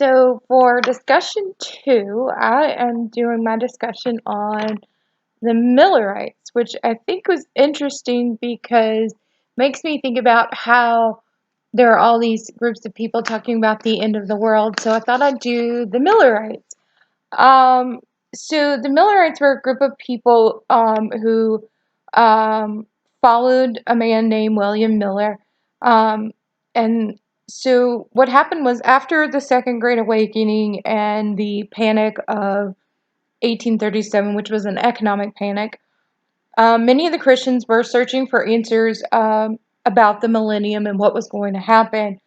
So for discussion 2, I am doing my discussion on the Millerites, which I think was interesting because it makes me think about how there are all these groups of people talking about the end of the world. So I thought I'd do the Millerites. Um, so the Millerites were a group of people who followed a man named William Miller. Um, and so what happened was after the Second Great Awakening and the Panic of 1837, which was an economic panic, many of the Christians were searching for answers about the millennium and what was going to happen.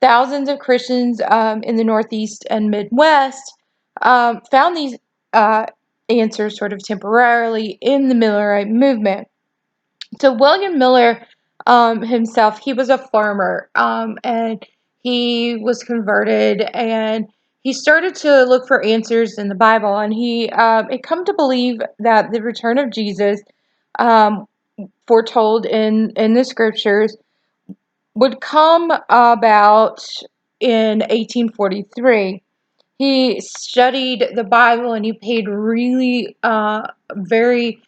Thousands of Christians in the Northeast and Midwest found these uh, answers sort of temporarily in the Millerite movement. So William Miller himself, he was a farmer, and he was converted, and he started to look for answers in the Bible, and he had come to believe that the return of Jesus, um, foretold in the scriptures, would come about in 1843. He studied the Bible and he paid really very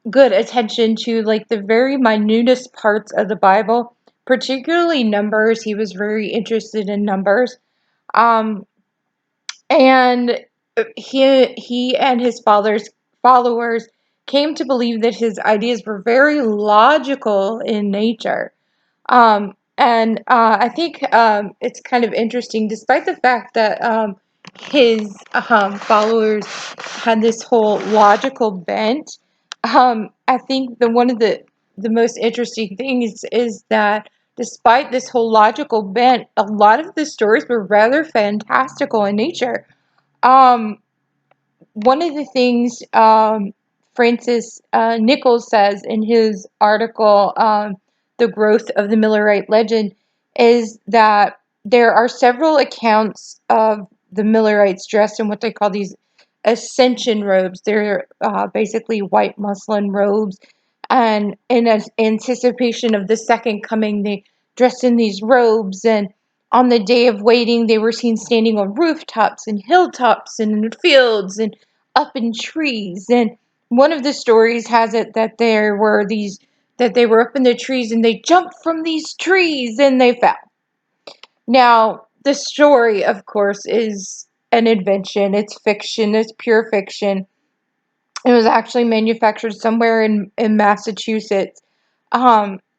good attention to like the very minutest parts of the Bible, particularly numbers. He was very interested in numbers. Um, and he and his followers came to believe that his ideas were very logical in nature. And I think it's kind of interesting, despite the fact that his followers had this whole logical bent. I think one of the most interesting things is that despite this whole logical bent, a lot of the stories were rather fantastical in nature. Um, One of the things Francis Nichols says in his article, The Growth of the Millerite Legend, is that there are several accounts of the Millerites dressed in what they call these ascension robes. They're basically white muslin robes, and in anticipation of the second coming, they dressed in these robes, and on the day of waiting, they were seen standing on rooftops and hilltops and in fields and up in trees. And one of the stories has it that they were up in the trees and they jumped from these trees and they fell. Now, the story, of course, is an invention. It's fiction. It's pure fiction. It was actually manufactured somewhere in Massachusetts.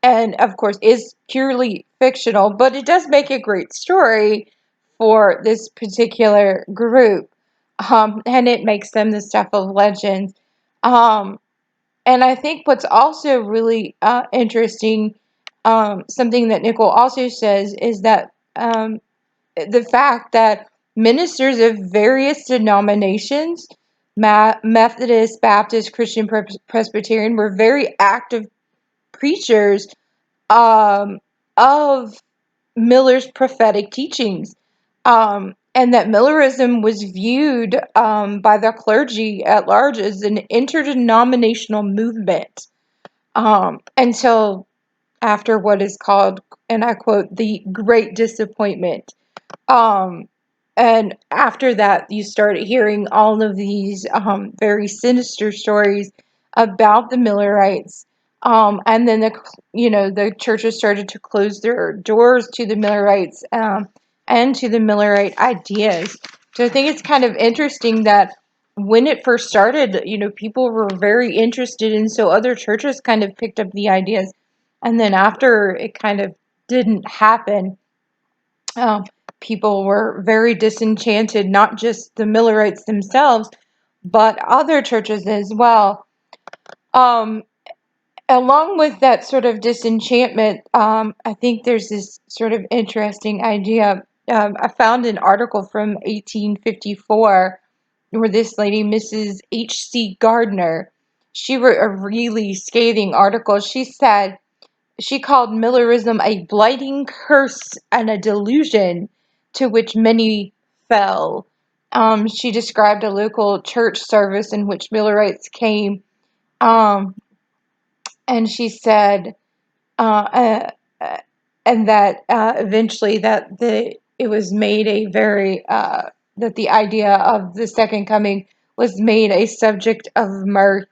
And of course is purely fictional, but it does make a great story for this particular group. And it makes them the stuff of legends. Um, and I think what's also really interesting, something that Nicole also says, is that the fact that ministers of various denominations, Methodist, Baptist, Christian, Presbyterian, were very active preachers of Miller's prophetic teachings. And that Millerism was viewed by the clergy at large as an interdenominational movement until after what is called, and I quote, the Great Disappointment. Um, and after that, you started hearing all of these very sinister stories about the Millerites. And then the churches started to close their doors to the Millerites and to the Millerite ideas. So I think it's kind of interesting that when it first started, people were very interested, and so other churches kind of picked up the ideas. And then after it kind of didn't happen, um, people were very disenchanted, not just the Millerites themselves, but other churches as well. Um, Along with that sort of disenchantment, I think there's this sort of interesting idea. I found an article from 1854 where this lady, Mrs. H.C. Gardner, she wrote a really scathing article. She called Millerism a blighting curse and a delusion to which many fell. She described a local church service in which Millerites came, um, and she said, uh, uh, and that eventually that it was made a very that the idea of the second coming was made a subject of mirth.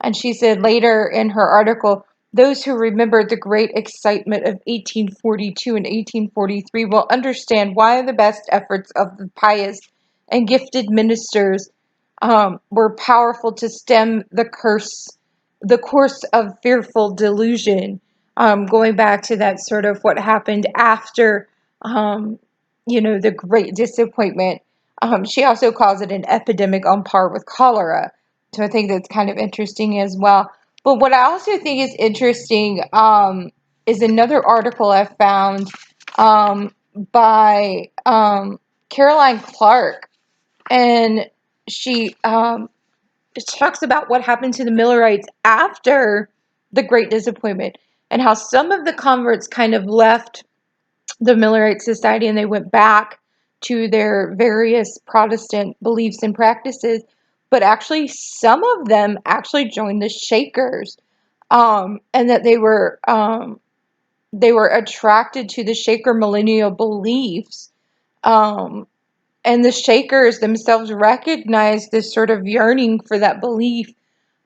And she said later in her article, those who remember the great excitement of 1842 and 1843 will understand why the best efforts of the pious and gifted ministers were powerful to stem the course of fearful delusion, going back to that sort of what happened after, um, the Great Disappointment. She also calls it an epidemic on par with cholera. So I think that's kind of interesting as well. But what I also think is interesting is another article I found by Caroline Clark, and she talks about what happened to the Millerites after the Great Disappointment, and how some of the converts kind of left the Millerite Society and they went back to their various Protestant beliefs and practices. But actually, some of them actually joined the Shakers, and that they were attracted to the Shaker millennial beliefs. Um, and the Shakers themselves recognized this sort of yearning for that belief,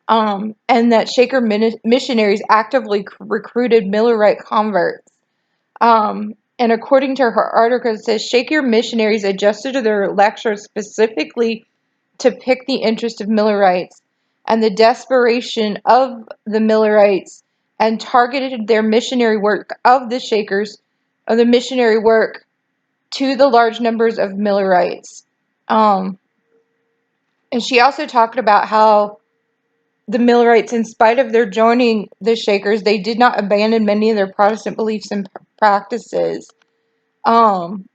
and that Shaker missionaries actively recruited Millerite converts. And according to her article, it says Shaker missionaries adjusted their lectures specifically to pick the interest of Millerites and the desperation of the Millerites, and targeted their missionary work of the Shakers, of the missionary work to the large numbers of Millerites. Um, and she also talked about how the Millerites, in spite of their joining the Shakers, they did not abandon many of their Protestant beliefs and practices. Um,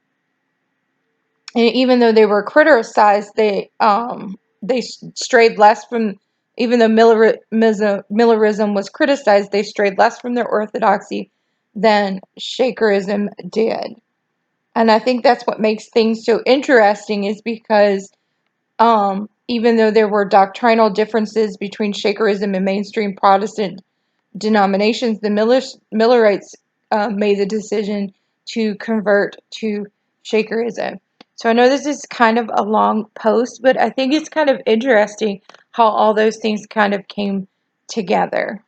and even though they were criticized, they strayed less from. Even though Millerism was criticized, they strayed less from their orthodoxy than Shakerism did. And I think that's what makes things so interesting, is because even though there were doctrinal differences between Shakerism and mainstream Protestant denominations, the Millerites made the decision to convert to Shakerism. So I know this is kind of a long post, but I think it's kind of interesting how all those things kind of came together.